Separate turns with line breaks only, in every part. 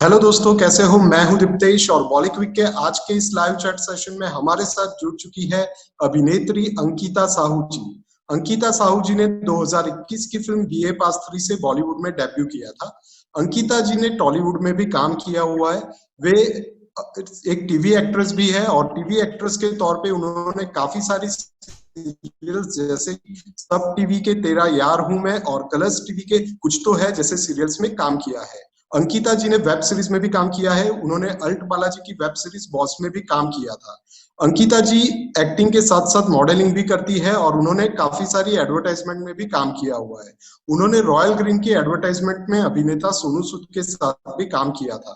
Hello दोस्तों, कैसे हो? मैं हूं दीप्तेश और बॉलीक्विक के आज के इस लाइव चैट सेशन में हमारे साथ जुड़ चुकी है अभिनेत्री अंकिता साहू जी। अंकिता साहू जी ने 2021 की फिल्म बीए पास 3 से बॉलीवुड में डेब्यू किया था। अंकिता जी ने टॉलीवुड में भी काम किया हुआ है। वे एक टीवी एक्ट्रेस भी है और टीवी एक्ट्रेस के तौर पे उन्होंने काफी सारी सीरियल्स जैसे सब टीवी के तेरा यार हूं मैं और कलर्स टीवी के कुछ तो है जैसे सीरियल्स में काम किया है। अंकिता जी ने वेब सीरीज में भी काम किया है। उन्होंने अल्ट बालाजी की वेब सीरीज बॉस में भी काम किया था। अंकिता जी एक्टिंग के साथ साथ मॉडलिंग भी करती है और उन्होंने काफी सारी एडवर्टाइजमेंट में भी काम किया हुआ है। उन्होंने रॉयल ग्रीन की एडवर्टाइजमेंट में अभिनेता सोनू सूद के साथ भी काम किया था।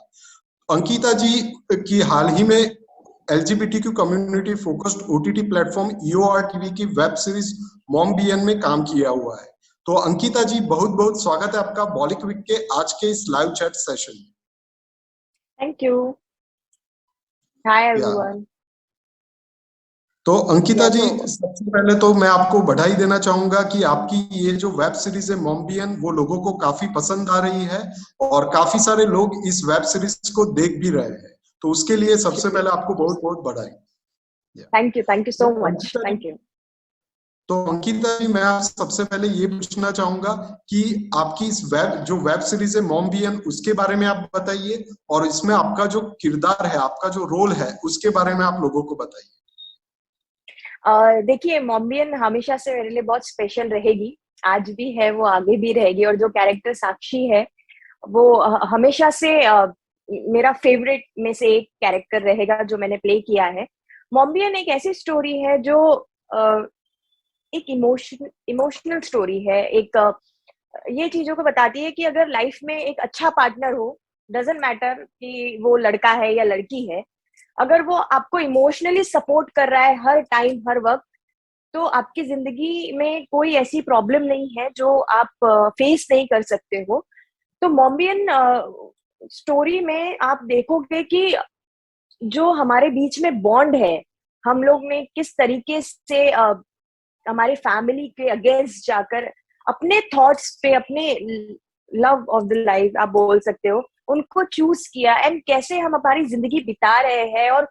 अंकिता जी की हाल ही में LGBTQ community focused OTT platform EOR TV की वेब सीरीज मॉम बीएन में काम किया हुआ है। तो अंकिता जी, बहुत बहुत स्वागत है आपका बॉलीक्विक के आज के इस लाइव चैट सेशन में।
Thank you. हाय
या
एवरीवन।
तो अंकिता जी,
तो
सबसे पहले तो मैं आपको बधाई देना चाहूंगा कि आपकी ये जो वेब सीरीज है मॉम बीएन वो लोगों को काफी पसंद आ रही है और काफी सारे लोग इस वेब सीरीज को देख भी रहे हैं। तो उसके लिए सबसे पहले आपको बहुत बहुत बधाई।
थैंक यू
तो
so much.
Ankita ji
thank you.
तो अंकिता जी, मैं आपसे सबसे पहले ये पूछना चाहूंगा कि आपकी इस वेब सीरीज है मॉम बीएन उसके बारे में आप बताइए और इसमें आपका जो किरदार है, आपका जो रोल है उसके बारे में आप लोगों को बताइए।
देखिए, मॉम्बियन हमेशा से मेरे लिए बहुत स्पेशल रहेगी। आज भी है, वो आगे भी रहेगी। और जो कैरेक्टर साक्षी है वो हमेशा से मेरा फेवरेट में से एक कैरेक्टर रहेगा जो मैंने प्ले किया है। मॉम्बियन एक ऐसी स्टोरी है जो अ, एक इमोशनल स्टोरी है। एक ये चीजों को बताती है कि अगर लाइफ में एक अच्छा पार्टनर हो, डजेंट मैटर कि वो लड़का है या लड़की है, अगर वो आपको इमोशनली सपोर्ट कर रहा है हर टाइम हर वक्त, तो आपकी जिंदगी में कोई ऐसी प्रॉब्लम नहीं है जो आप फेस नहीं कर सकते हो। तो मॉम्बियन स्टोरी में आप देखोगे कि जो हमारे बीच में बॉन्ड है, हम लोग ने किस तरीके से हमारे फैमिली के अगेंस्ट जाकर अपने थॉट्स पे, अपने लव ऑफ द लाइफ आप बोल सकते हो, उनको चूज किया, एंड कैसे हम हमारी जिंदगी बिता रहे हैं। और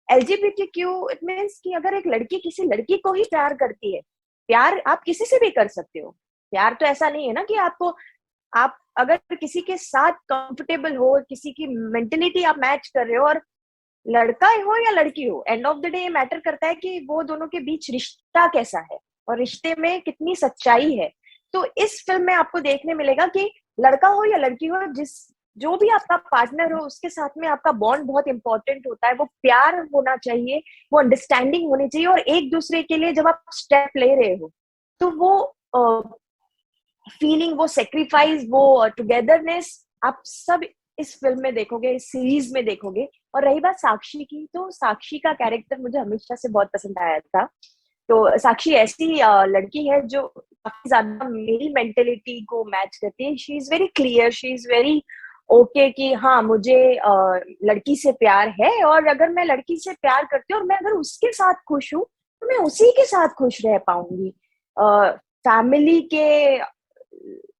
एलजीबीटीक्यू इट मीन्स कि अगर एक लड़की किसी लड़की को ही प्यार करती है, प्यार आप किसी से भी कर सकते हो। प्यार तो ऐसा नहीं है ना कि आपको, आप अगर किसी के साथ कंफर्टेबल हो, किसी की मेंटेलिटी आप मैच कर रहे हो, और लड़का हो या लड़की हो, एंड ऑफ द डे ये मैटर करता है कि वो दोनों के बीच रिश्ता कैसा है और रिश्ते में कितनी सच्चाई है। तो इस फिल्म में आपको देखने मिलेगा कि लड़का हो या लड़की हो, जिस जो भी आपका पार्टनर हो उसके साथ में आपका बॉन्ड बहुत इंपॉर्टेंट होता है। वो प्यार होना चाहिए, वो अंडरस्टैंडिंग होनी चाहिए, और एक दूसरे के लिए जब आप स्टेप ले रहे हो तो वो फीलिंग, वो सेक्रीफाइस, वो टुगेदरनेस आप सब इस फिल्म में देखोगे, इस सीरीज में देखोगे। और रही बात साक्षी की, तो साक्षी का कैरेक्टर मुझे हमेशा से बहुत पसंद आया था। तो साक्षी ऐसी लड़की है जो काफी ज्यादा मेरी मेंटेलिटी को मैच करती है। She is very clear, she is very okay कि हाँ, मुझे लड़की से प्यार है, और अगर मैं लड़की से प्यार करती हूँ और मैं अगर उसके साथ खुश हूँ तो मैं उसी के साथ खुश रह पाऊंगी। फैमिली के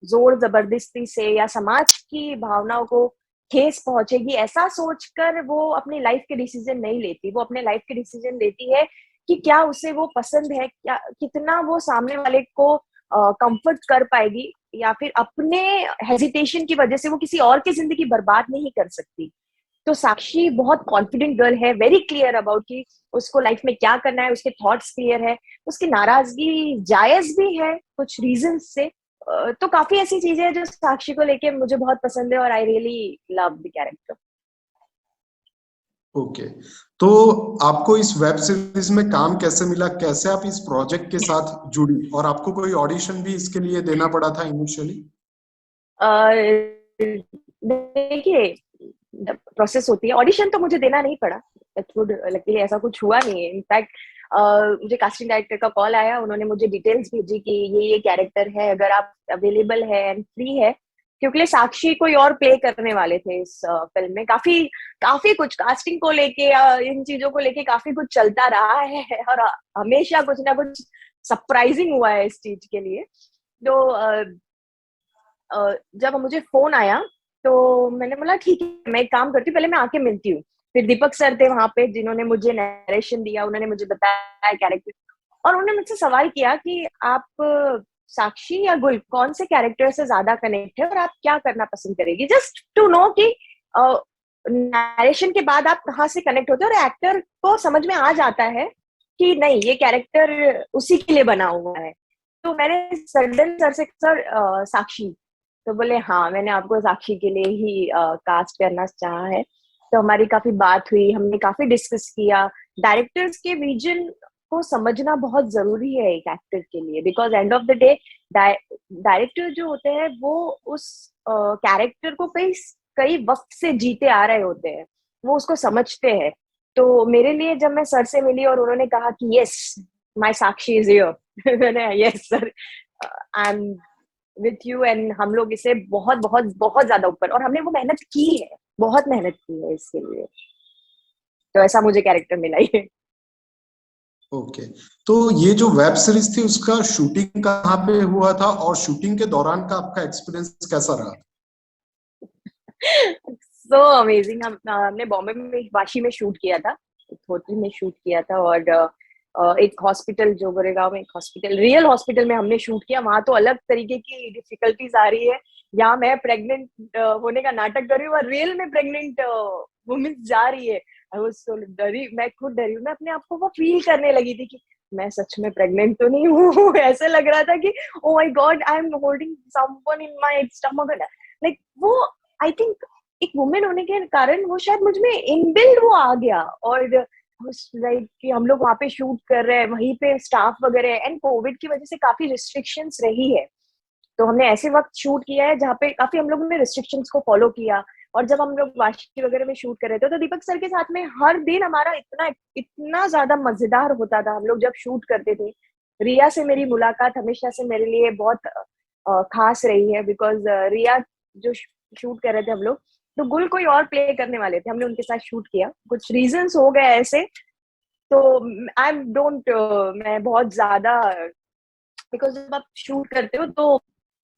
जोर जबरदस्ती से या समाज की भावनाओं को ठेस पहुंचेगी ऐसा सोचकर वो अपनी लाइफ के डिसीजन नहीं लेती। वो अपने लाइफ के डिसीजन लेती है कि क्या उसे वो पसंद है, क्या कितना वो सामने वाले को कंफर्ट कर पाएगी, या फिर अपने हेजिटेशन की वजह से वो किसी और की जिंदगी बर्बाद नहीं कर सकती। तो साक्षी बहुत कॉन्फिडेंट गर्ल है, वेरी क्लियर अबाउट कि उसको लाइफ में क्या करना है, उसके थॉट्स क्लियर है, उसकी नाराजगी जायज भी है कुछ रीजन से। तो काफी ऐसी चीजें हैं जो साक्षी को लेके मुझे बहुत पसंद है, और I really love the character.
Okay, तो आपको इस वेब सीरीज में काम कैसे मिला? कैसे आप इस प्रोजेक्ट के साथ जुड़ी और आपको कोई ऑडिशन भी इसके लिए देना पड़ा था इनिशियली?
देखिए, प्रोसेस होती है, ऑडिशन तो मुझे देना नहीं पड़ा। लकीली ऐसा कुछ हुआ नहीं है। इनफैक्ट मुझे कास्टिंग डायरेक्टर का कॉल आया, उन्होंने मुझे डिटेल्स भेजी कि ये कैरेक्टर है, अगर आप अवेलेबल है एंड फ्री है, क्योंकि साक्षी कोई और प्ले करने वाले थे इस फिल्म में। काफी काफी कुछ कास्टिंग को लेके, इन चीजों को लेके काफी कुछ चलता रहा है, और हमेशा कुछ ना कुछ सरप्राइजिंग हुआ है इस चीज के लिए। तो जब मुझे फोन आया तो मैंने बोला ठीक है, मैं एक काम करती हूँ, पहले मैं आके मिलती हूँ। फिर दीपक सर थे वहां पे जिन्होंने मुझे नरेशन दिया, उन्होंने मुझे बताया कैरेक्टर, और उन्होंने मुझसे सवाल किया कि आप साक्षी या गुल कौन से कैरेक्टर से ज्यादा कनेक्ट है और आप क्या करना पसंद करेगी, जस्ट टू नो कि नरेशन के बाद आप कहाँ से कनेक्ट होते हो और एक्टर को समझ में आ जाता है कि नहीं ये कैरेक्टर उसी के लिए बना हुआ है। तो मैंने सडन सर से, सर साक्षी, तो बोले हाँ मैंने आपको साक्षी के लिए ही कास्ट करना चाहा है। तो हमारी काफी बात हुई, हमने काफी डिस्कस किया। डायरेक्टर्स के विजन को समझना बहुत जरूरी है एक एक्टर के लिए, because end of the day director जो होते हैं वो उस कैरेक्टर को कई कई वक्त से जीते आ रहे होते हैं, वो उसको समझते हैं। तो मेरे लिए जब मैं सर से मिली और उन्होंने कहा कि yes my Sakshi is here, मैंने yes sir I am with you, and हम लोग इसे बहुत बहुत बहुत ज्यादा ऊपर, और हमने वो मेहनत की है, बहुत मेहनत की है इसके लिए, तो ऐसा मुझे कैरेक्टर मिला ही।
ओके, तो ये जो वेब सीरीज थी उसका शूटिंग कहाँ पे हुआ था और शूटिंग के दौरान का आपका एक्सपीरियंस कैसा रहा?
So amazing. हमने बॉम्बे में वाशी में शूट किया था, एक होटल में शूट किया था, और एक हॉस्पिटल जो गोरेगांव में एक हॉस्पिटल, रियल हॉस्पिटल में हमने शूट किया। वहां तो अलग तरीके की डिफिकल्टीज आ रही है, यहाँ मैं प्रेग्नेंट होने का नाटक कर रही हूँ और रियल में प्रेग्नेंट वुमेन जा रही है। आई वाज सो डरी, मैं खुद डरी हूँ, मैं अपने आप को वो फील करने लगी थी कि मैं सच में प्रेग्नेंट तो नहीं हूँ। ऐसे लग रहा था कि oh my God I am holding someone in my stomach, like वो आई थिंक एक वुमेन होने के कारण वो शायद मुझ में इनबिल्ड वो आ गया। और लाइक कि हम लोग वहां पे शूट कर रहे हैं, वहीं पे स्टाफ वगैरह, एंड कोविड की वजह से काफी रिस्ट्रिक्शंस रही है, तो हमने ऐसे वक्त शूट किया है जहाँ पे काफी हम लोगों ने रिस्ट्रिक्शंस को फॉलो किया। और जब हम लोग वाशी वगैरह में शूट कर रहे थे तो दीपक सर के साथ में हर दिन हमारा इतना इतना ज्यादा मजेदार होता था हम लोग जब शूट करते थे। रिया से मेरी मुलाकात हमेशा से मेरे लिए बहुत खास रही है, बिकॉज रिया जो शूट कर रहे थे हम लोग, तो गुल कोई और प्ले करने वाले थे, हमने उनके साथ शूट किया, कुछ रीजंस हो गए ऐसे। तो आई डोंट मैं बहुत ज्यादा, बिकॉज जब आप शूट करते हो तो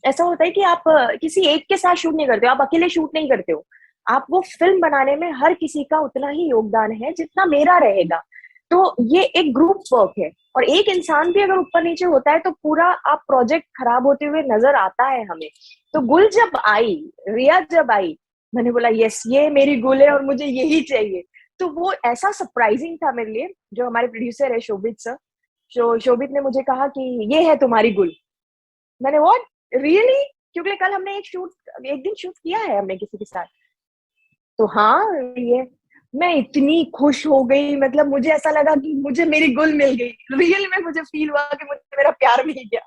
ऐसा होता है कि आप किसी एक के साथ शूट नहीं करते हो, आप अकेले शूट नहीं करते हो, आप वो फिल्म बनाने में हर किसी का उतना ही योगदान है जितना मेरा रहेगा। तो ये एक ग्रुप वर्क है, और एक इंसान भी अगर ऊपर नीचे होता है तो पूरा आप प्रोजेक्ट खराब होते हुए नजर आता है हमें। तो गुल जब आई, रिया जब आई, मैंने बोला यस ये मेरी गुल है और मुझे यही चाहिए। तो वो ऐसा सरप्राइजिंग था मेरे लिए। जो हमारे प्रोड्यूसर है शोभित सर, जो शोभित ने मुझे कहा कि ये है तुम्हारी गुल। मैंने व्हाट रियली, क्योंकि कल हमने एक दिन शूट किया है हमने किसी के साथ। तो हाँ ये, मैं इतनी खुश हो गई, मतलब मुझे ऐसा लगा कि मुझे मेरी गुल मिल गई, रियल में मुझे फील हुआ कि मुझे मेरा प्यार मिल गया।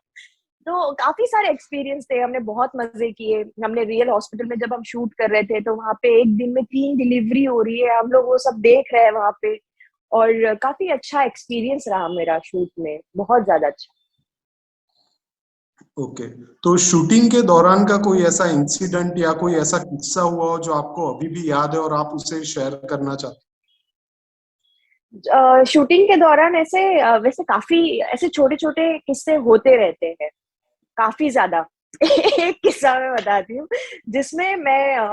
तो काफी सारे एक्सपीरियंस थे, हमने बहुत मजे किए। हमने रियल हॉस्पिटल में जब हम शूट कर रहे थे तो वहां पे एक दिन में 3 डिलीवरी हो रही है, हम लोग वो सब देख रहे हैं वहां पे, और काफी अच्छा एक्सपीरियंस रहा मेरा शूट में, बहुत ज्यादा अच्छा।
ओके, तो शूटिंग के दौरान का कोई ऐसा इंसिडेंट या कोई ऐसा किस्सा हुआ हो जो आपको अभी भी याद है और आप उसे शेयर करना चाहते
शूटिंग के दौरान ऐसे वैसे काफी ऐसे छोटे छोटे किस्से होते रहते हैं, काफी ज्यादा। एक किस्सा मैं बताती हूँ जिसमें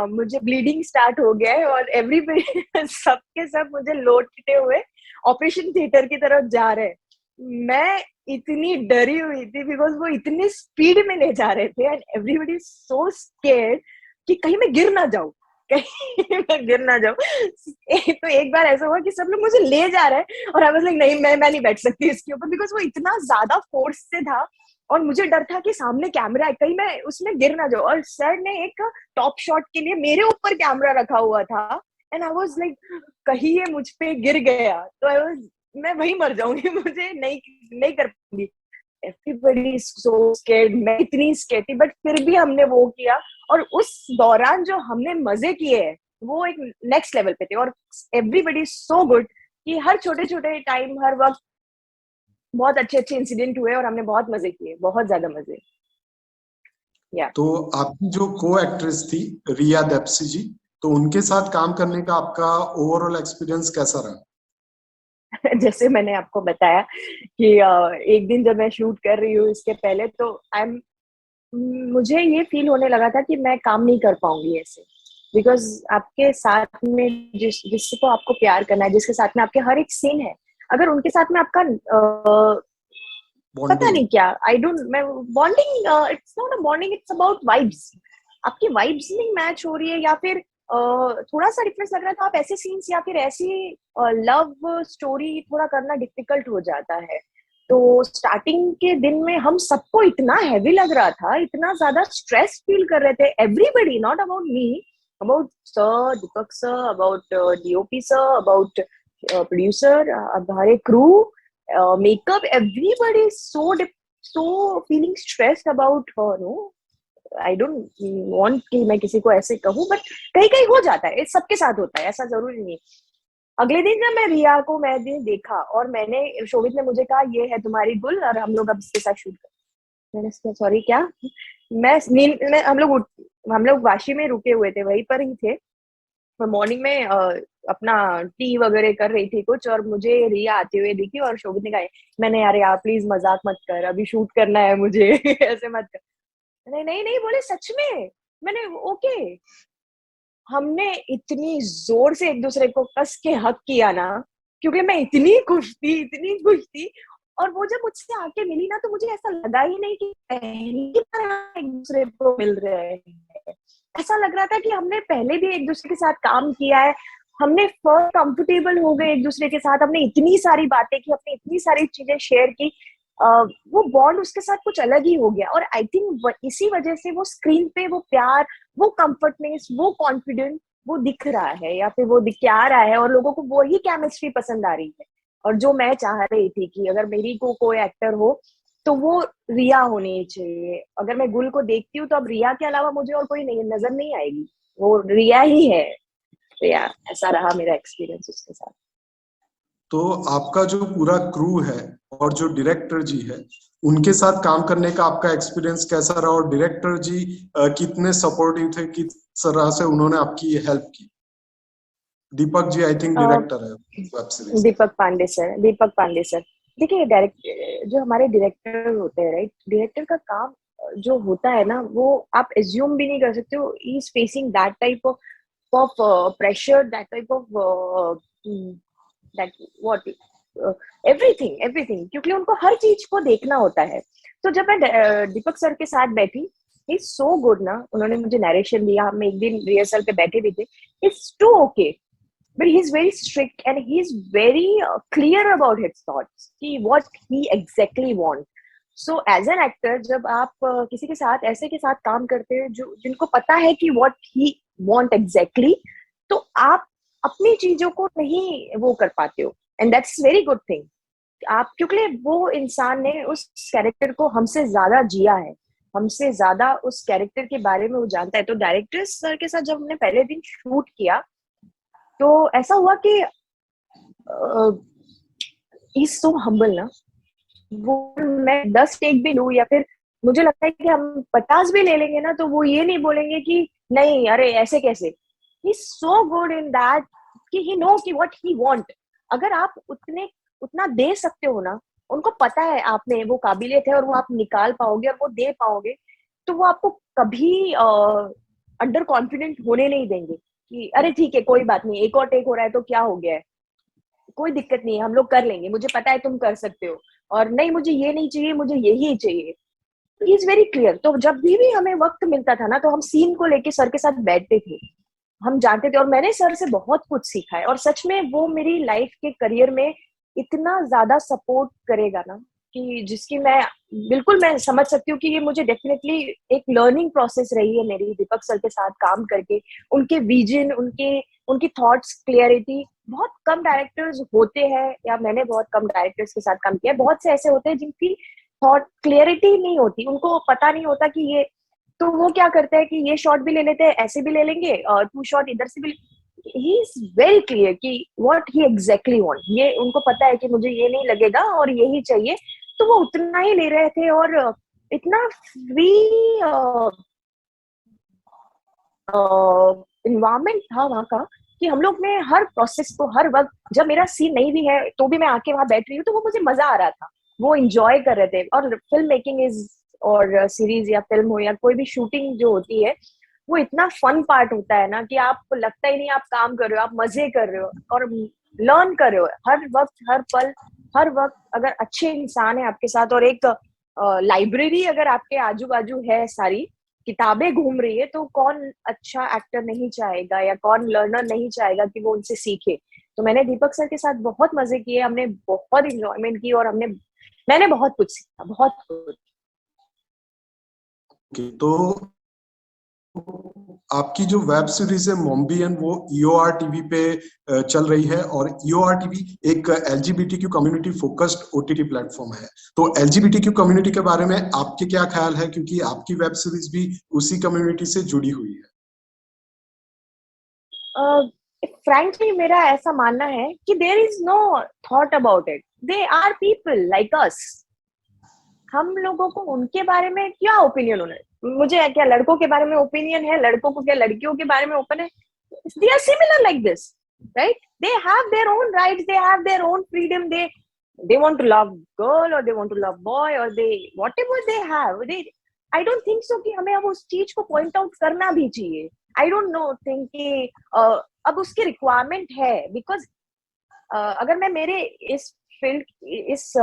मुझे ब्लीडिंग स्टार्ट हो गया है और एवरीबडी सबके सब मुझे लौटते हुए ऑपरेशन थिएटर की तरफ जा रहे हैं। मैं इतनी डरी हुई थी बिकॉज वो इतनी स्पीड में ले जा रहे थे, एंड एवरीबडी सो स्केर्ड कि कहीं मैं गिर ना जाऊं, कहीं मैं गिर ना जाऊं। तो एक बार ऐसा हुआ कि सब लोग मुझे ले जा रहे हैं और आई वाज लाइक नहीं मैं नहीं बैठ सकती इसके ऊपर, बिकॉज वो इतना ज्यादा फोर्स से था, और मुझे डर था कि सामने कैमरा है, कहीं मैं उसमें गिर ना जाऊं। और सर ने एक टॉप शॉट के लिए मेरे ऊपर कैमरा रखा हुआ था, एंड आई वाज लाइक कहीं ये मुझ पे गिर गया तो आई वाज, मैं वही मर जाऊंगी, मुझे नहीं नहीं कर पाऊंगी। एवरीबडी सो स्कैर्ड, मैं इतनी स्कैर्ड थी, बट फिर भी हमने वो किया। और उस दौरान जो हमने मजे किए हैं वो एक नेक्स्ट लेवल पे थे, और एवरीबडी सो गुड कि हर छोटे छोटे टाइम हर वक्त बहुत अच्छे अच्छे इंसिडेंट हुए और हमने बहुत मजे किए, बहुत ज्यादा मजे। या
तो आपकी जो को एक्ट्रेस थी रिया देप्सी जी, तो उनके साथ काम करने का आपका ओवरऑल एक्सपीरियंस कैसा रहा?
जैसे मैंने आपको बताया कि एक दिन जब मैं शूट कर रही हूँ इसके पहले, तो आई एम मुझे ये फील होने लगा था कि मैं काम नहीं कर पाऊंगी ऐसे, बिकॉज आपके साथ में जिसको आपको प्यार करना है, जिसके साथ में आपके हर एक सीन है, अगर उनके साथ में आपका पता नहीं क्या, आई डोंट, मैं bonding, it's not a bonding, it's about vibes, आपकी वाइब्स नहीं मैच हो रही है, या फिर थोड़ा सा डिफरेंस लग रहा है, तो आप ऐसे सीन्स या फिर ऐसी लव स्टोरी थोड़ा करना डिफिकल्ट हो जाता है। तो स्टार्टिंग के दिन में हम सबको इतना हैवी लग रहा था, इतना ज्यादा स्ट्रेस फील कर रहे थे, everybody, not about me, about sir Deepak sir, about DOP sir, about producer, हमारे crew, makeup, everybody is so feeling stressed about her, no, I don't want कि मैं किसी को ऐसे कहूँ, बट कहीं कहीं हो जाता है, सबके साथ होता है, ऐसा जरूरी नहीं। अगले दिन जब मैं रिया को मैंने देखा और मैंने, शोभित ने मुझे कहा ये है तुम्हारी गुल और हम लोग अब इसके साथ शूट कर, मैंने कहा सॉरी क्या, मैं हम लोग वाशी में रुके हुए थे, वहीं पर ही थे, मैं मॉर्निंग में अपना टी वगैरह कर रही थी कुछ, और मुझे रिया आते हुए दिखी और शोभित ने कहा, मैंने यार यार प्लीज मजाक मत कर, अभी शूट करना है मुझे ऐसे मत कर, नहीं नहीं नहीं बोले सच में, मैंने ओके। हमने इतनी जोर से एक दूसरे को कस के हक किया ना, क्योंकि मैं इतनी खुश थी, और वो जब मुझसे आके मिली ना, तो मुझे ऐसा लगा ही नहीं कि पहली बार एक दूसरे को मिल रहे हैं, ऐसा लग रहा था कि हमने पहले भी एक दूसरे के साथ काम किया है, हमने फर्स्ट कंफर्टेबल हो गए एक दूसरे के साथ, हमने इतनी सारी बातें की, हमने इतनी सारी चीजें शेयर की, वो बॉन्ड उसके साथ कुछ अलग ही हो गया। और आई थिंक इसी वजह से वो स्क्रीन पे वो प्यार, वो कंफर्टनेस, वो कॉन्फिडेंस वो दिख रहा है, या फिर वो दिख आ रहा है, और लोगों को वही केमिस्ट्री पसंद आ रही है। और जो मैं चाह रही थी कि अगर मेरी को कोई एक्टर हो तो वो रिया होनी चाहिए, अगर मैं गुल को देखती हूँ तो अब रिया के अलावा मुझे और कोई नहीं नजर नहीं आएगी, वो रिया ही है। तो यार ऐसा रहा मेरा एक्सपीरियंस उसके साथ।
तो आपका जो पूरा क्रू है और जो डायरेक्टर जी है, उनके साथ काम करने का आपका एक्सपीरियंस कैसा रहा, और डायरेक्टर जी कितने सपोर्टिव थे, किस तरह से उन्होंने आपकी हेल्प की? Deepak ji I think director है वेब सीरीज।
दीपक पांडे सर, देखिए डायरेक्ट जो हमारे डायरेक्टर होते हैं, राइट, डायरेक्टर का काम जो होता है ना, वो आप एज्यूम भी नहीं कर सकते हो, he is facing that type of pressure, that type of that what everything, क्योंकि उनको हर चीज को देखना होता है। तो जब मैं दीपक सर के साथ बैठी, ही इज सो गुड ना, उन्होंने मुझे नरेशन दिया, हम एक दिन रिहर्सल पे बैठे भी थे, it's too okay, but he's very strict and he's very clear about his thoughts कि what he exactly wants. So as an actor, जब आप किसी के साथ ऐसे के साथ काम करते हैं जो जिनको पता है कि what he want exactly, तो आप अपनी चीजों को नहीं वो कर पाते हो, and that's very good thing। आप क्योंकि वो इंसान ने उस कैरेक्टर को हमसे ज्यादा जिया है, हमसे ज्यादा उस कैरेक्टर के बारे में वो जानता है। तो डायरेक्टर सर के साथ जब हमने पहले दिन शूट किया, तो ऐसा हुआ कि इज सो हम्बल ना, वो मैं 10 टेक भी लूं या फिर मुझे लगता है कि हम 50 भी ले लेंगे ना, तो वो ये नहीं बोलेंगे कि नहीं अरे ऐसे कैसे, ही सो गुड इन दैट कि ही नो कि व्हाट ही वांट। अगर आप उतना दे सकते हो ना, उनको पता है आप में वो काबिलियत है और वो आप निकाल पाओगे और वो दे पाओगे, तो वो आपको कभी अंडर कॉन्फिडेंट होने नहीं देंगे कि अरे ठीक है कोई बात नहीं, एक और टेक हो रहा है तो क्या हो गया है, कोई दिक्कत नहीं है, हम लोग कर लेंगे, मुझे पता है तुम कर सकते हो, और नहीं मुझे ये नहीं चाहिए, मुझे यही चाहिए। He is very clear. तो जब भी हमें वक्त मिलता था ना, तो हम सीन को लेके सर के साथ बैठते थे, हम जानते थे, और मैंने सर से बहुत कुछ सीखा है, और सच में वो मेरी लाइफ के करियर में इतना ज्यादा सपोर्ट करेगा ना, कि जिसकी मैं समझ सकती हूँ कि ये मुझे डेफिनेटली एक लर्निंग प्रोसेस रही है मेरी दीपक सर के साथ काम करके। उनके विजन, उनकी थॉट्स क्लियरिटी, बहुत कम डायरेक्टर्स होते हैं, या मैंने बहुत कम डायरेक्टर्स के साथ काम किया, बहुत से ऐसे होते हैं जिनकी थॉट क्लियरिटी नहीं होती, उनको पता नहीं होता कि ये, तो वो क्या करते हैं कि ये शॉट भी ले लेते हैं, ऐसे भी ले लेंगे, और 2 शॉट इधर से भी। ही इज वेरी क्लियर कि व्हाट ही एग्जैक्टली वांट, ये उनको पता है कि मुझे ये नहीं लगेगा और यही चाहिए, तो वो उतना ही ले रहे थे। और इतना फ्री इन्वायरमेंट था वहां का कि हम लोग ने हर प्रोसेस को, हर वक्त जब मेरा सीन नहीं भी है तो भी मैं आके वहां बैठ रही हूँ, तो वो मुझे मजा आ रहा था, वो एंजॉय कर रहे थे। और फिल्म मेकिंग इज, और सीरीज या फिल्म हो या कोई भी शूटिंग जो होती है, वो इतना फन पार्ट होता है ना कि आपको लगता ही नहीं आप काम कर रहे हो, आप मजे कर रहे हो और लर्न कर रहे हो हर वक्त, हर पल, हर वक्त। अगर अच्छे इंसान है आपके साथ और एक लाइब्रेरी अगर आपके आजू बाजू है, सारी किताबें घूम रही है, तो कौन अच्छा एक्टर नहीं चाहेगा या कौन लर्नर नहीं चाहेगा कि वो उनसे सीखे। तो मैंने दीपक सर के साथ बहुत मजे किए, हमने बहुत इंजॉयमेंट की और मैंने बहुत कुछ सीखा, बहुत कुछ।
तो आपकी जो वेब सीरीज है मोम्बियन वो ईओआर टीवी पे चल रही है, और ईओआर टीवी एक LGBTQ community focused OTT platform है। तो एलजीबीटीक्यू कम्युनिटी के बारे में आपके क्या ख्याल है, क्योंकि आपकी वेब सीरीज भी उसी कम्युनिटी से जुड़ी हुई है?
फ्रैंकली मेरा ऐसा मानना है कि there is no thought about it, they are people like us. हम लोगों को उनके बारे में क्या ओपिनियन होना है? मुझे क्या लड़कों के बारे में ओपिनियन है, लड़कों को क्या लड़कियों के बारे में ओपन है? They are similar like this, right? They have their own rights, they have their own freedom, they want to love girl or they want to love boy or they whatever they have, they I don't think so कि हमें अब उस चीज को point out करना भी चाहिए। I don't know think कि अब उसकी रिक्वायरमेंट है, बिकॉज अगर मैं मेरे इस फील्ड, इस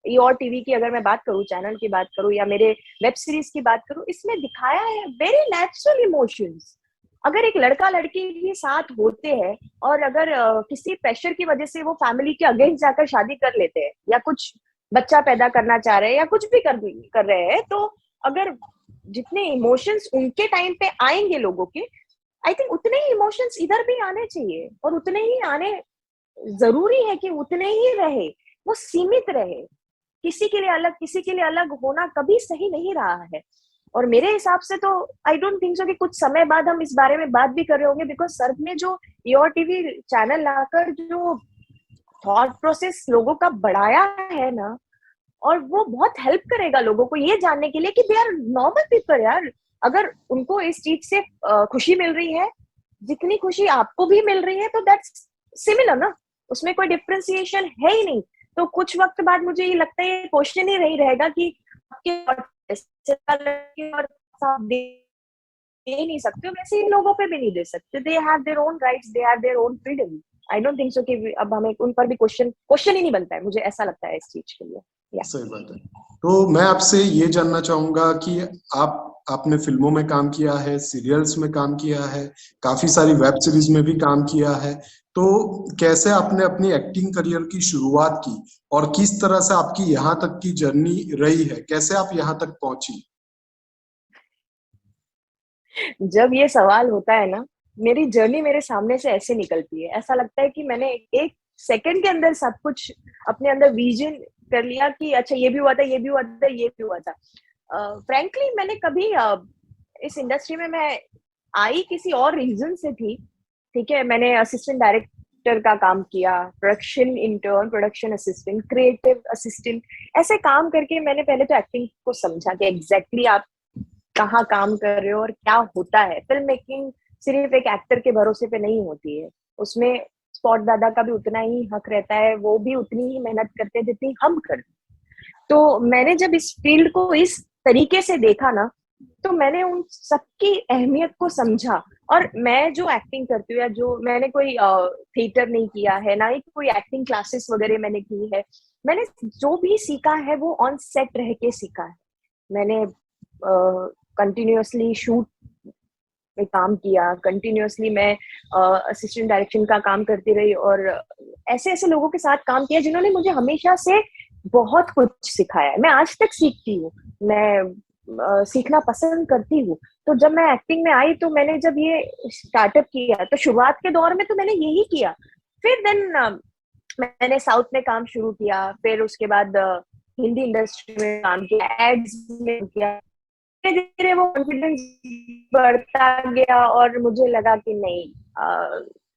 और टीवी की अगर मैं बात करूँ, चैनल की बात करूँ या मेरे वेब सीरीज की बात करूँ, इसमें दिखाया है वेरी नेचुरल इमोशंस। अगर एक लड़का लड़की के साथ होते हैं और अगर किसी प्रेशर की वजह से वो फैमिली के अगेंस्ट जाकर शादी कर लेते हैं या कुछ बच्चा पैदा करना चाह रहे हैं या कुछ भी कर रहे हैं, तो अगर जितने इमोशंस उनके टाइम पे आएंगे लोगों के, आई थिंक उतने ही इमोशंस इधर भी आने चाहिए और उतने ही आने जरूरी है कि उतने ही रहे, वो सीमित रहे। किसी के लिए अलग, किसी के लिए अलग होना कभी सही नहीं रहा है। और मेरे हिसाब से तो आई डोंट थिंक सो कि कुछ समय बाद हम इस बारे में बात भी कर रहे होंगे, बिकॉज सर ने जो योर टीवी चैनल लाकर जो थॉट प्रोसेस लोगों का बढ़ाया है ना, और वो बहुत हेल्प करेगा लोगों को ये जानने के लिए कि दे आर नॉर्मल पीपल यार। अगर उनको इस चीज से खुशी मिल रही है जितनी खुशी आपको भी मिल रही है, तो दैट्स सिमिलर ना, उसमें कोई डिफ्रेंसिएशन है ही नहीं। तो कुछ वक्त बाद मुझे ये लगता है ये क्वेश्चन ही नहीं रहेगा कि आपके दे नहीं सकते, वैसे इन लोगों पे भी नहीं दे सकते। दे have their own rights, they have their own freedom. I don't think so कि अब हमें उन पर भी क्वेश्चन ही नहीं बनता है, मुझे ऐसा लगता है इस चीज के लिए।
सही बात है। तो मैं आपसे ये जानना चाहूंगा कि आपने फिल्मों में काम किया है, सीरियल्स में काम किया है, काफी सारी वेब सीरीज में भी काम किया है, तो कैसे आपने अपनी एक्टिंग करियर की शुरुआत की और किस तरह से आपकी यहाँ तक की जर्नी रही है, कैसे आप यहाँ तक पहुंची?
जब ये सवाल होता है ना, मेरी जर्नी मेरे सामने से ऐसे निकलती है, ऐसा लगता है कि मैंने एक सेकंड के अंदर सब कुछ अपने अंदर विजन कर लिया कि अच्छा ये भी हुआ था, ये भी हुआ था, ये भी हुआ था। फ्रैंकली मैंने कभी इस इंडस्ट्री में मैं आई किसी और रीजन से थी। ठीक है, मैंने असिस्टेंट डायरेक्टर का काम किया, production intern, production assistant, creative assistant, ऐसे काम करके मैंने पहले तो एक्टिंग को समझा कि एग्जैक्टली आप कहाँ काम कर रहे हो और क्या होता है। फिल्म मेकिंग सिर्फ एक एक्टर के भरोसे पे नहीं होती है, उसमें स्पॉट दादा का भी उतना ही हक रहता है, वो भी उतनी ही मेहनत करते हैं जितनी हम करते हैं। तो मैंने जब इस फील्ड को इस तरीके से देखा ना, तो मैंने उन सबकी अहमियत को समझा। और मैं जो एक्टिंग करती हूँ या जो मैंने कोई थिएटर नहीं किया है, ना ही कोई एक्टिंग क्लासेस वगैरह मैंने की है, मैंने जो भी सीखा है वो ऑन सेट रह के सीखा है। मैंने कंटिन्यूअसली शूट में काम किया, कंटिन्यूअसली मैं असिस्टेंट डायरेक्शन का काम करती रही और ऐसे ऐसे लोगों के साथ काम किया जिन्होंने मुझे हमेशा से बहुत कुछ सिखाया है। मैं आज तक सीखती हूँ, मैं सीखना पसंद करती हूँ। तो जब मैं एक्टिंग में आई तो मैंने जब ये स्टार्टअप किया तो शुरुआत के दौर में तो मैंने यही किया। फिर देन मैंने साउथ में काम शुरू किया, फिर उसके बाद हिंदी इंडस्ट्री में काम किया, एड्स में किया। धीरे धीरे वो कॉन्फिडेंस बढ़ता गया और मुझे लगा कि नहीं,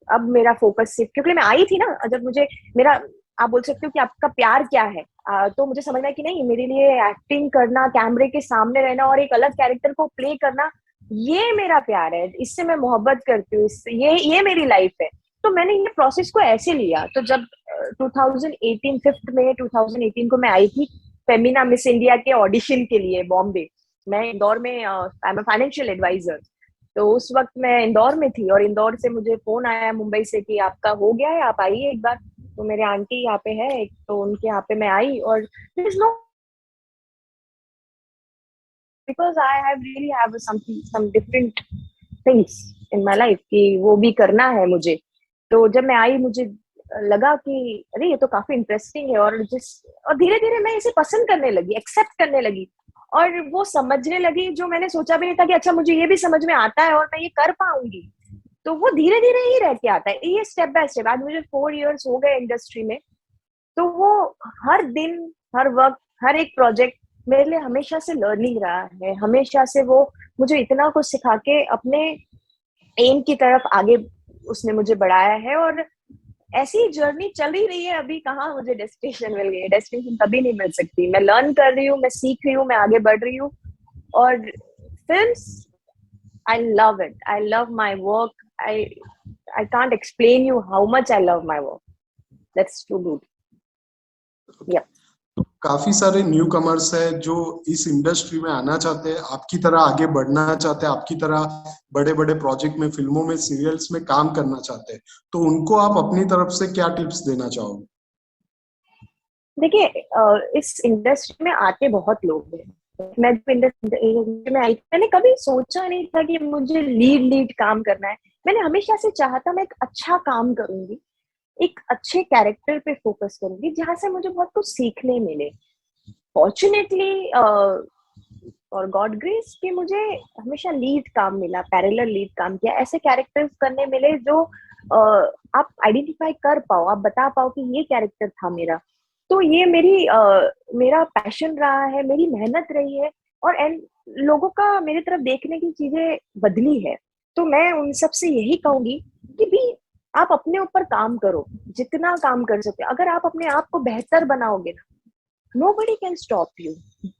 अब मेरा फोकस सिर्फ, क्योंकि मैं आई थी ना, जब मुझे मेरा, आप बोल सकते हो कि आपका प्यार क्या है, तो मुझे समझना है कि नहीं, मेरे लिए एक्टिंग करना, कैमरे के सामने रहना और एक अलग कैरेक्टर को प्ले करना, ये मेरा प्यार है, इससे मैं मोहब्बत करती हूँ, ये मेरी लाइफ है। तो मैंने ये प्रोसेस को ऐसे लिया। तो जब 2018 5 मई 2018 को मैं आई थी फेमिना मिस इंडिया के ऑडिशन के लिए बॉम्बे, मैं इंदौर में, आई एम फाइनेंशियल एडवाइजर। तो उस वक्त मैं इंदौर में थी और इंदौर से मुझे फोन आया मुंबई से कि आपका हो गया है, आप आइए एक बार। तो मेरे आंटी यहाँ पे है एक, तो उनके यहाँ पे मैं आई और no, because I have really have some different things in my life कि वो भी करना है मुझे। तो जब मैं आई मुझे लगा कि अरे ये तो काफी इंटरेस्टिंग है, और धीरे धीरे मैं इसे पसंद करने लगी, एक्सेप्ट करने लगी और वो समझने लगी जो मैंने सोचा भी नहीं था कि अच्छा मुझे ये भी समझ में आता है और मैं ये कर पाऊंगी। तो वो धीरे धीरे ही रह के आता है, ये स्टेप बाय स्टेप। आज मुझे 4 इयर्स हो गए इंडस्ट्री में, तो वो हर दिन, हर वक्त, हर एक प्रोजेक्ट मेरे लिए हमेशा से लर्निंग रहा है। हमेशा से वो मुझे इतना कुछ सिखा के अपने एम की तरफ आगे उसने मुझे बढ़ाया है। और ऐसी जर्नी चल ही रही है। अभी कहाँ मुझे डेस्टिनेशन मिल गई है, डेस्टिनेशन कभी नहीं मिल सकती। मैं लर्न कर रही हूँ, मैं सीख रही हूँ, मैं आगे बढ़ रही हूँ। और films, I love it, I love my work, I can't explain you how much I love my work, that's too good. या
काफी सारे न्यू कमर्स है जो इस इंडस्ट्री में आना चाहते हैं, आपकी तरह आगे बढ़ना चाहते हैं, आपकी तरह बड़े बड़े प्रोजेक्ट में, फिल्मों में, सीरियल्स में काम करना चाहते हैं, तो उनको आप अपनी तरफ से क्या टिप्स देना चाहोगे?
देखिए, इस इंडस्ट्री में आते बहुत लोग हैं। मैं जब इंडस्ट्री में आई मैंने कभी सोचा नहीं था कि मुझे लीड काम करना है। मैंने हमेशा से चाहा था मैं एक अच्छा काम करूंगी, एक अच्छे कैरेक्टर पे फोकस करूंगी जहां से मुझे बहुत कुछ सीखने मिले। फॉर्चुनेटली और गॉड ग्रेस कि मुझे हमेशा लीड काम मिला, पैरेलल लीड काम किया, ऐसे कैरेक्टर्स करने मिले जो आप आइडेंटिफाई कर पाओ, आप बता पाओ कि ये कैरेक्टर था मेरा। तो ये मेरा पैशन रहा है, मेरी मेहनत रही है। और एंड लोगों का मेरी तरफ देखने की चीजें बदली है। तो मैं उन सब से यही कहूंगी कि भी आप अपने ऊपर काम करो, जितना काम कर सकते हो। अगर आप अपने आप को बेहतर बनाओगे ना, nobody can stop you,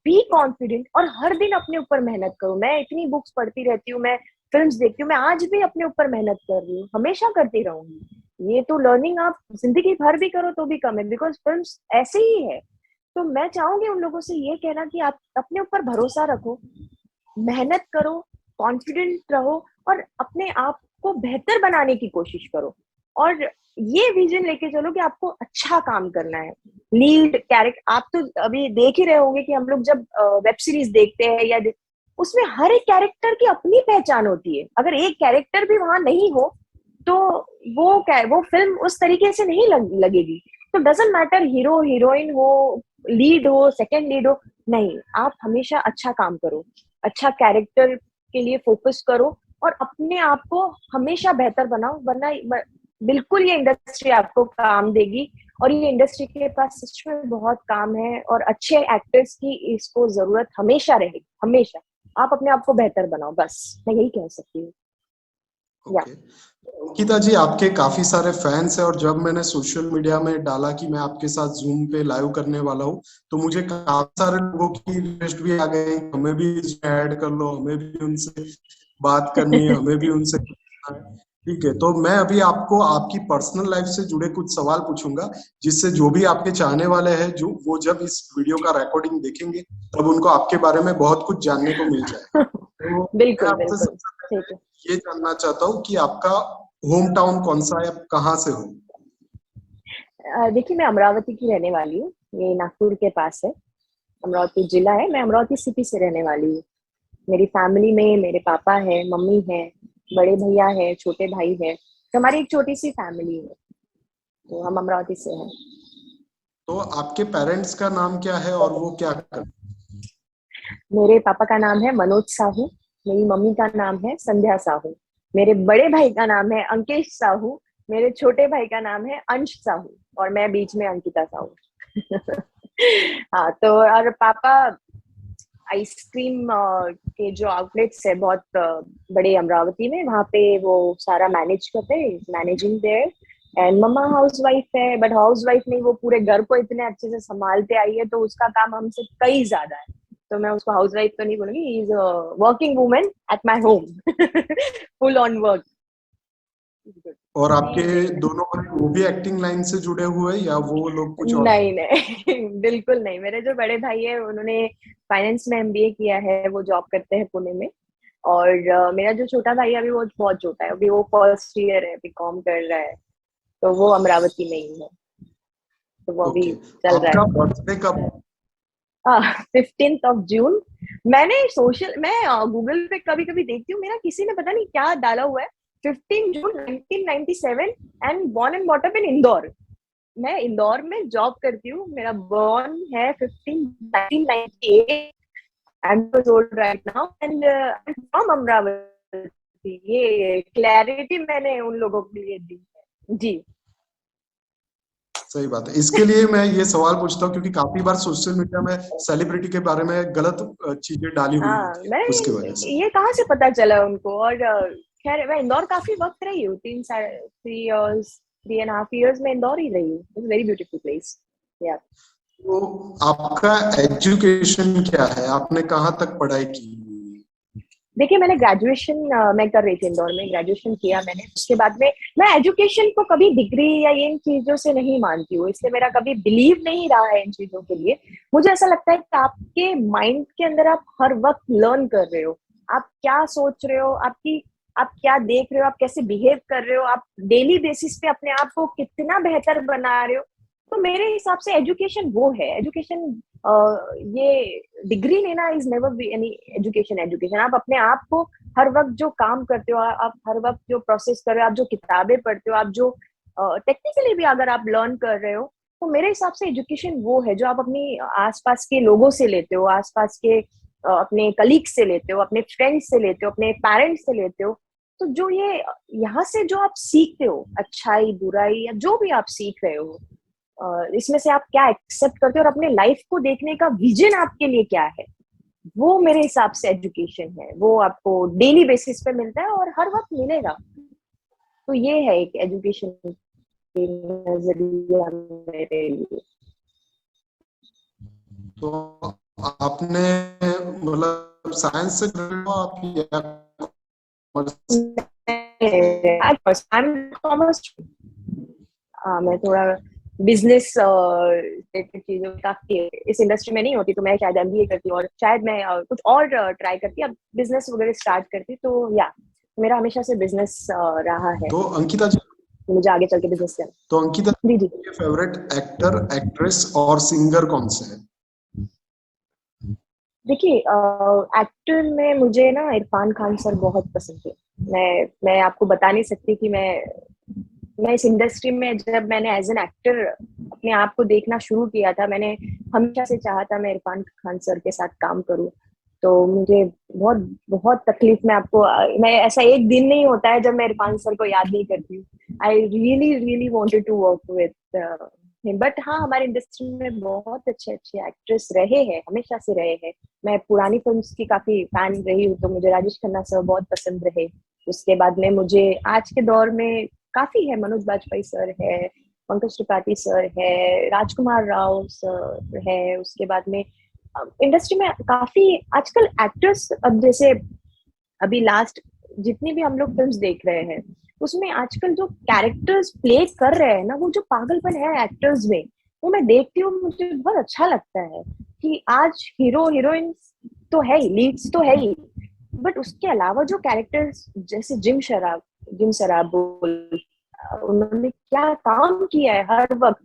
be confident। और हर दिन अपने ऊपर मेहनत करो। मैं इतनी बुक्स पढ़ती रहती हूँ, मैं फिल्म्स देखती हूँ, मैं आज भी अपने ऊपर मेहनत कर रही हूँ, हमेशा करती रहूंगी। ये तो लर्निंग आप जिंदगी भर भी करो तो भी कम है, बिकॉज फिल्म्स ऐसे ही है। तो मैं चाहूंगी उन लोगों से ये कहना कि आप अपने ऊपर भरोसा रखो, मेहनत करो, कॉन्फिडेंट रहो और अपने आप को बेहतर बनाने की कोशिश करो। और ये विजन लेके चलो कि आपको अच्छा काम करना है। लीड कैरेक्टर आप तो अभी देख ही रहे होंगे कि हम लोग जब वेब सीरीज देखते हैं या उसमें हर एक कैरेक्टर की अपनी पहचान होती है। अगर एक कैरेक्टर भी वहां नहीं हो तो वो फिल्म उस तरीके से नहीं लगेगी। तो डजेंट मैटर हीरो हीरोइन हो, लीड हो, सेकंड लीड हो, नहीं, आप हमेशा अच्छा काम करो, अच्छा कैरेक्टर के लिए फोकस करो और अपने आप को हमेशा बेहतर बनाओ। वरना बिल्कुल ये इंडस्ट्री आपको काम देगी। और ये इंडस्ट्री के पास सच में बहुत काम है और अच्छे एक्टर्स की इसको जरूरत हमेशा रहेगी, हमेशा। आप अपने आप को बेहतर बनाओ, बस मैं यही कह सकती हूँ।
ओके अंकिता जी, आपके काफी सारे फैंस हैं और जब मैंने सोशल मीडिया में डाला कि मैं आपके साथ जूम पे लाइव करने वाला हूँ, तो मुझे काफी सारे लोगों की रिक्वेस्ट भी आ गए, हमें भी इसमें ऐड कर लो, हमें भी उनसे बात करनी है, हमें भी उनसे करना है। ठीक है, तो मैं अभी आपको आपकी पर्सनल लाइफ से जुड़े कुछ सवाल पूछूंगा, जिससे जो भी आपके चाहने वाले हैं, जो वो जब इस वीडियो का रिकॉर्डिंग देखेंगे तब उनको आपके बारे में बहुत कुछ जानने को मिल जाए। तो मैं
बिल्कुल
आपसे
बिल्कुल।
सबसे
ठीक
पहले
है।
ये जानना चाहता हूँ कि आपका होम टाउन कौन सा है, कहाँ से हो?
देखिए, मैं अमरावती की रहने वाली हूँ, ये नागपुर के पास है, अमरावती जिला है। मैं अमरावती सिटी से रहने वाली हूँ। मेरी फैमिली में मेरे पापा है, मम्मी है, बड़े भैया है, छोटे भाई है। तो हमारी एक छोटी सी फैमिली है, तो हम अमरावती से हैं।
तो आपके पेरेंट्स का नाम क्या है और वो क्या करते हैं?
मेरे पापा का नाम है मनोज साहू, मेरी मम्मी का नाम है संध्या साहू, मेरे बड़े भाई का नाम है अंकेश साहू, मेरे छोटे भाई का नाम है अंश साहू और मैं बीच में अंकिता साहू। हाँ, तो और पापा आइसक्रीम के जो आउटलेट्स है बहुत बड़े अमरावती में, वहाँ पे वो सारा मैनेज करते हैं, मैनेजिंग देयर। एंड मम्मा हाउस वाइफ है, बट हाउस वाइफ नहीं, वो पूरे घर को इतने अच्छे से संभालते आई है, तो उसका काम हमसे कई ज्यादा है। तो मैं उसको हाउस वाइफ तो नहीं बोलूंगी, he is working women at my home, full on work.
और आपके दोनों भाई वो भी एक्टिंग लाइन से जुड़े हुए हैं या वो लोग कुछ और?
नहीं नहीं, बिल्कुल नहीं। मेरे जो बड़े भाई है उन्होंने फाइनेंस में एमबीए किया है, वो जॉब करते हैं पुणे में। और मेरा जो छोटा भाई है अभी वो बहुत छोटा है, अभी वो फर्स्ट ईयर है, बीकॉम कर रहा है, तो वो अमरावती में ही है, तो वो अभी
ओके।
चल रहा
आपका
है।
बर्थडे कब?
15 जून। मैं गूगल पे कभी कभी देखती हूँ, मेरा किसी ने पता नहीं क्या डाला हुआ है, 15 जून 1997, and born and brought up in Indore. मैं इंदौर में जॉब करती हूँ, मेरा बॉर्न है 1998, and old right now, and from Amravati. ये क्लैरिटी मैंने उन लोगों के लिए दी है जी।
सही बात है। इसके लिए मैं ये सवाल पूछता हूँ क्योंकि काफी बार सोशल मीडिया में सेलिब्रिटी के बारे में गलत चीजें डाली हुई
हाँ,
होती है,
मैं
उसकी वजह से।
ये कहाँ से पता चला उनको। और खैर मैं इंदौर काफी वक्त रही हूँ, 3 3 इयर्स, 3.5 इयर्स में इंदौर ही रही हूँ। इट्स वेरी ब्यूटीफुल प्लेस या।
तो आपका एजुकेशन क्या है, आपने कहाँ तक पढ़ाई की?
देखिए मैंने ग्रेजुएशन मैं कर रही थी इंदौर में, ग्रेजुएशन किया मैंने, उसके बाद में मैं एजुकेशन को कभी डिग्री या इन चीजों से नहीं मानती हूँ, इसलिए मेरा कभी बिलीव नहीं रहा है इन चीजों के लिए। मुझे ऐसा लगता है कि आपके माइंड के अंदर आप हर वक्त लर्न कर रहे हो, आप क्या सोच रहे हो, आप क्या देख रहे हो, आप कैसे बिहेव कर रहे हो, आप डेली बेसिस पे अपने आप को कितना बेहतर बना रहे हो। तो मेरे हिसाब से एजुकेशन वो है, एजुकेशन ये डिग्री लेना is never be any education. Education आप अपने आप को हर वक्त जो काम करते हो, आप हर वक्त जो प्रोसेस कर रहे हो, आप जो किताबें पढ़ते हो, आप जो टेक्निकली भी अगर आप लर्न कर रहे हो, तो मेरे हिसाब से एजुकेशन वो है जो आप अपनी आसपास के लोगों से लेते हो, आसपास के अपने कलीग से लेते हो, अपने फ्रेंड्स से लेते हो, अपने पेरेंट्स से लेते हो। तो जो ये यहाँ से जो आप सीखते हो, अच्छाई बुराई या जो भी आप सीख रहे हो, इसमें से आप क्या एक्सेप्ट करते हो और अपने लाइफ को देखने का विजन आपके लिए क्या है, वो मेरे हिसाब से एजुकेशन है। वो आपको डेली बेसिस पे मिलता है और हर वक्त मिलेगा। तो ये है एक एजुकेशन के नजरिया मेरे लिए।
तो आपने मतलब साइंस से जुड़े हो आप या कॉमर्स?
कॉमर्स। मैं थोड़ा बिजनेस रिलेटेड चीजों में काफी इस इंडस्ट्री में नहीं होती, तो मैं शायद एमबीए करती और शायद मैं कुछ और ट्राई करती, अब बिजनेस वगैरह स्टार्ट करती। तो या मेरा हमेशा से बिजनेस रहा है,
तो अंकिता जी,
मुझे आगे चल के बिजनेस करना।
तो अंकिता
जी जी।
के फेवरेट एक्टर, एक्ट्रेस और सिंगर कौन से हैं?
देखिए एक्टर में मुझे ना इरफान खान सर बहुत पसंद थे। मैं आपको बता नहीं सकती कि मैं इस इंडस्ट्री में जब मैंने एज एन एक्टर अपने आप को देखना शुरू किया था, मैंने हमेशा से चाहा था मैं इरफान खान सर के साथ काम करूं। तो मुझे बहुत बहुत तकलीफ में आपको मैं ऐसा एक दिन नहीं होता है जब मैं इरफान सर को याद नहीं करती हूँ। I really really wanted to work with but हाँ, हमारे इंडस्ट्री में बहुत अच्छे अच्छे एक्ट्रेस रहे हैं, हमेशा से रहे हैं। मैं पुरानी फिल्म्स की काफी फैन रही हूँ, तो मुझे राजेश खन्ना सर बहुत पसंद रहे। उसके बाद में मुझे आज के दौर में काफी है, मनोज बाजपेयी सर है, पंकज त्रिपाठी सर है, राजकुमार राव सर है। उसके बाद में इंडस्ट्री में काफी आजकल एक्टर्स, अब जैसे अभी लास्ट जितनी भी हम लोग फिल्म्स देख रहे हैं, उसमें आजकल जो कैरेक्टर्स प्ले कर रहे हैं ना, वो जो पागलपन है एक्टर्स में, वो मैं देखती हूँ, मुझे बहुत अच्छा लगता है कि आज हीरो हीरोइन तो है ही, लीड्स तो है ही, बट उसके अलावा जो कैरेक्टर्स जैसे जिम सराबुल, उन्होंने क्या काम किया है हर वक्त।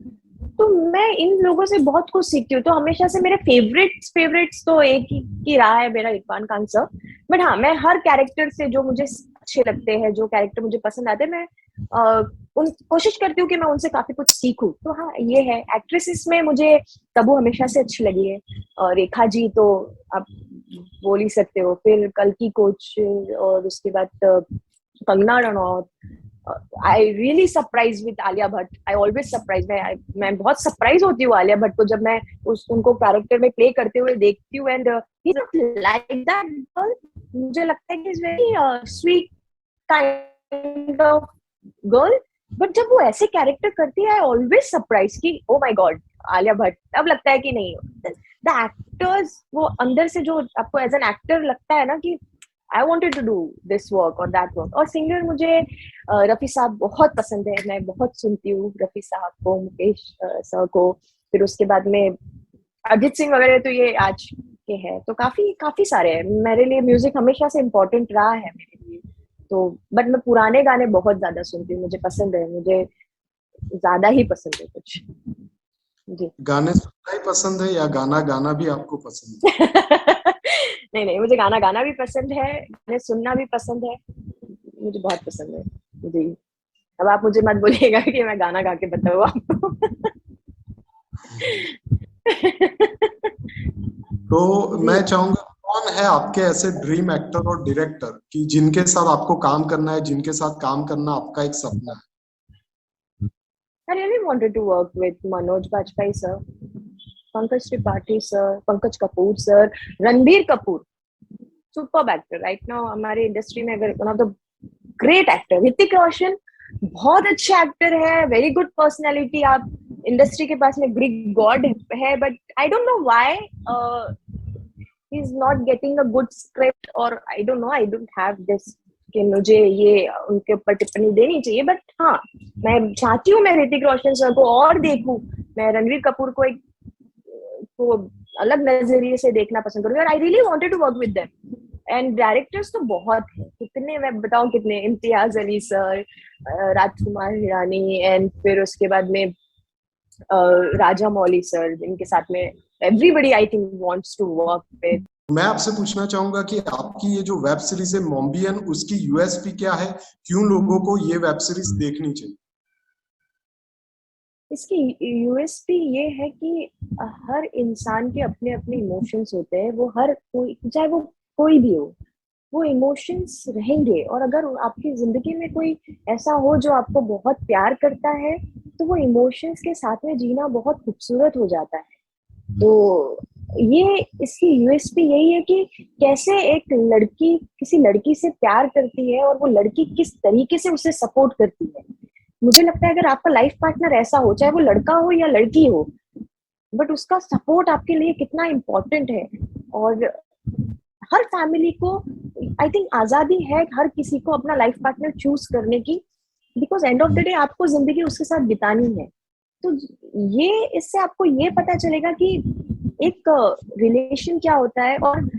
तो मैं इन लोगों से बहुत कुछ सीखती हूँ। तो हमेशा से मेरे फेवरेट्स तो एक ही की रहा है, मेरा इरफान खान सर। बट हाँ, मैं हर कैरेक्टर से जो मुझे अच्छे लगते हैं, जो कैरेक्टर मुझे पसंद आते हैं, मैं उन कोशिश करती हूँ कि मैं उनसे काफी कुछ सीखूं। तो हाँ, ये है। एक्ट्रेसेस में मुझे तब्बू हमेशा से अच्छी लगी है, और रेखा जी तो आप बोल ही सकते हो, फिर कल्कि कोच, और उसके बाद Kangana Ranaut. I really surprise with Alia Bhatt. I always surprise, मैं बहुत सरप्राइज होती हूँ आलिया भट्ट को जब मैं उनको कैरेक्टर में प्ले करते हुए देखती हूँ। And he is like that girl. मुझे लगता है कि is very sweet kind of girl, but जब वो ऐसे कैरेक्टर करती है, आई ऑलवेज सरप्राइज कि oh my God, Alia Bhatt. अब लगता है कि नहीं, द एक्टर्स वो अंदर से जो आपको एज एन एक्टर लगता है ना कि I wanted to do this work और दैट वर्क। और सिंगर मुझे रफी साहब बहुत पसंद है, मैं बहुत सुनती हूँ रफी साहब को, मुकेश सर को। फिर उसके बाद में अरिजीत सिंह वगैरह, तो ये आज के है, तो काफी सारे हैं। मेरे लिए म्यूजिक हमेशा से इम्पोर्टेंट रहा है मेरे लिए, तो बट मैं पुराने गाने बहुत ज्यादा सुनती हूँ, मुझे पसंद है, मुझे ज्यादा ही पसंद है कुछ जी।
गाने सुनना ही पसंद है या गाना गाना भी आपको पसंद है?
नहीं नहीं, मुझे गाना गाना भी पसंद है, गाने सुनना भी पसंद है, मुझे बहुत पसंद है जी। अब आप मुझे मत बोलिएगा कि मैं गाना गा के बताऊँ आपको।
तो
जी।
मैं चाहूंगा, कौन है आपके ऐसे ड्रीम एक्टर और डायरेक्टर कि जिनके साथ आपको काम करना है, जिनके साथ काम करना आपका एक सपना है?
I really wanted to work with Manoj Bajpayee sir, Pankaj Tripathi sir, Pankaj Kapoor sir, Ranbir Kapoor, superb actor right now हमारे इंडस्ट्री में, अगर one of the great actor, Hrithik Roshan बहुत अच्छे एक्टर है, वेरी गुड पर्सनालिटी, आप industry के पास में ग्रीक गॉड है, but I don't know why he is not getting a good script, और I don't know, I don't have this कि मुझे ये उनके ऊपर टिप्पणी देनी चाहिए, बट हाँ मैं चाहती हूँ मैं ऋतिक रोशन सर को और देखूं, मैं रणवीर कपूर को एक को अलग नजरिए से देखना पसंद करूंगी, और I really wanted to work with them. And directors तो बहुत है, कितने मैं बताऊं कितने, इम्तियाज अली सर, राजकुमार हिरानी, एंड फिर उसके बाद में राजा मौली सर, जिनके साथ में everybody I think wants to work with.
मैं आपसे पूछना चाहूंगा कि आपकी ये जो वेब सीरीज है मोम्बियन, उसकी यूएसपी क्या है? क्यों लोगों को ये वेब सीरीज देखनी चाहिए?
इसकी यूएसपी ये है कि हर इंसान के अपने अपने इमोशंस होते हैं, वो हर कोई, चाहे वो कोई भी हो, वो इमोशंस रहेंगे, और अगर आपकी जिंदगी में कोई ऐसा हो जो आपको बहुत प्यार करता है, तो वो इमोशंस के साथ में जीना बहुत खूबसूरत हो जाता है। तो ये इसकी यूएसपी यही है कि कैसे एक लड़की किसी लड़की से प्यार करती है, और वो लड़की किस तरीके से उसे सपोर्ट करती है। मुझे लगता है अगर आपका लाइफ पार्टनर ऐसा हो, चाहे वो लड़का हो या लड़की हो, बट उसका सपोर्ट आपके लिए कितना इम्पोर्टेंट है। और हर फैमिली को आई थिंक आजादी है हर किसी को अपना लाइफ पार्टनर चूज करने की, because end of the day आपको जिंदगी उसके साथ बितानी है। तो ये इससे आपको ये पता चलेगा कि एक रिलेशन क्या होता है, और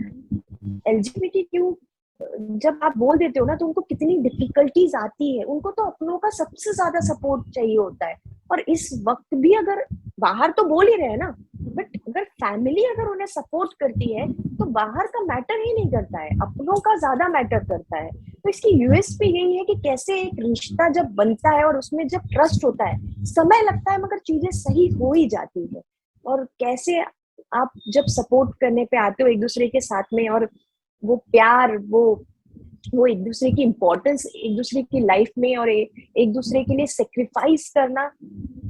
एलजीबीटीक्यू जब आप बोल देते हो ना, तो उनको कितनी डिफिकल्टीज आती है, उनको तो अपनों का सबसे ज्यादा सपोर्ट चाहिए होता है। और इस वक्त भी अगर बाहर तो बोल ही रहे हैं ना, बट अगर फैमिली अगर उन्हें सपोर्ट करती है, तो बाहर का मैटर ही नहीं करता है, अपनों का ज्यादा मैटर करता है। तो इसकी यूएसपी यही है कि कैसे एक रिश्ता जब बनता है और उसमें जब ट्रस्ट होता है, समय लगता है मगर चीजें सही हो ही जाती है। और कैसे आप जब सपोर्ट करने पे आते हो एक दूसरे के साथ में, और वो प्यार, वो एक दूसरे की इम्पोर्टेंस एक दूसरे की लाइफ में, और एक दूसरे के लिए सेक्रीफाइस करना,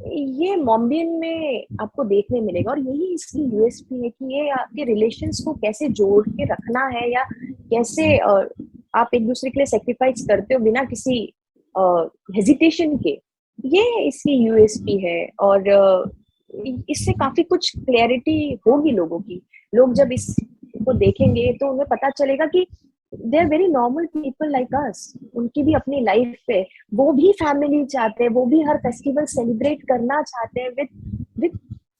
ये मोम्बियन में आपको देखने मिलेगा। और यही इसकी यूएसपी है कि ये आपके रिलेशंस को कैसे जोड़ के रखना है, या कैसे आप एक दूसरे के लिए सेक्रीफाइस करते हो बिना किसी हेजिटेशन के, ये इसकी यूएसपी है। और इससे काफी कुछ क्लैरिटी होगी लोगों की। लोग जब इसको देखेंगे तो उन्हें पता चलेगा कि they are very normal people like us, उनकी भी अपनी लाइफ पे, वो भी फैमिली चाहते हैं, वो भी हर फेस्टिवल सेलिब्रेट करना चाहते हैं विद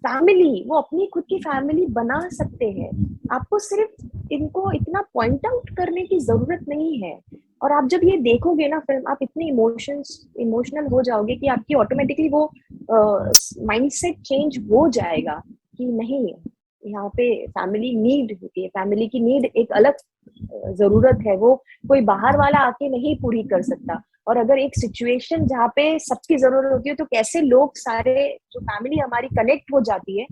फैमिली, वो अपनी खुद की फैमिली बना सकते हैं। आपको सिर्फ इनको इतना पॉइंट आउट करने की जरूरत नहीं है। और आप जब ये देखोगे ना फिल्म, आप इतने इमोशनल हो जाओगे कि आपकी ऑटोमेटिकली वो माइंडसेट चेंज हो जाएगा कि नहीं, यहाँ पे फैमिली नीड होती है, फैमिली की नीड एक अलग जरूरत है, वो कोई बाहर वाला आके नहीं पूरी कर सकता। और अगर एक सिचुएशन जहाँ पे सबकी जरूरत होती है, तो कैसे लोग सारे जो फैमिली हमारी कनेक्ट हो जाती है,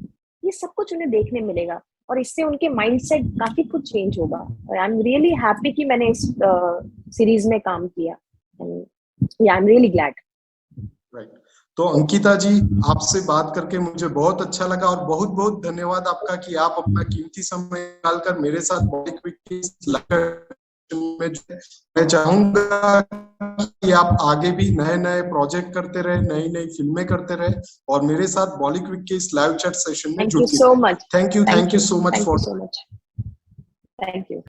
ये सब कुछ उन्हें देखने मिलेगा, और इससे उनके माइंडसेट काफी कुछ चेंज होगा। और आई एम रियली हैप्पी कि मैंने इस सीरीज में काम किया, I am really glad.
Right. तो अंकिता जी, आपसे बात करके मुझे बहुत अच्छा लगा, और बहुत बहुत धन्यवाद आपका कि आप अपना कीमती समय निकालकर मेरे साथ बॉलीवुड की में। मैं चाहूंगा कि आप आगे भी नए नए प्रोजेक्ट करते रहे, नई नई फिल्में करते रहे, और मेरे साथ बॉलीवुड के इस लाइव चैट सेशन में जुड़ते रहे।
Thank you so much.
Thank you so much for.
Thank you.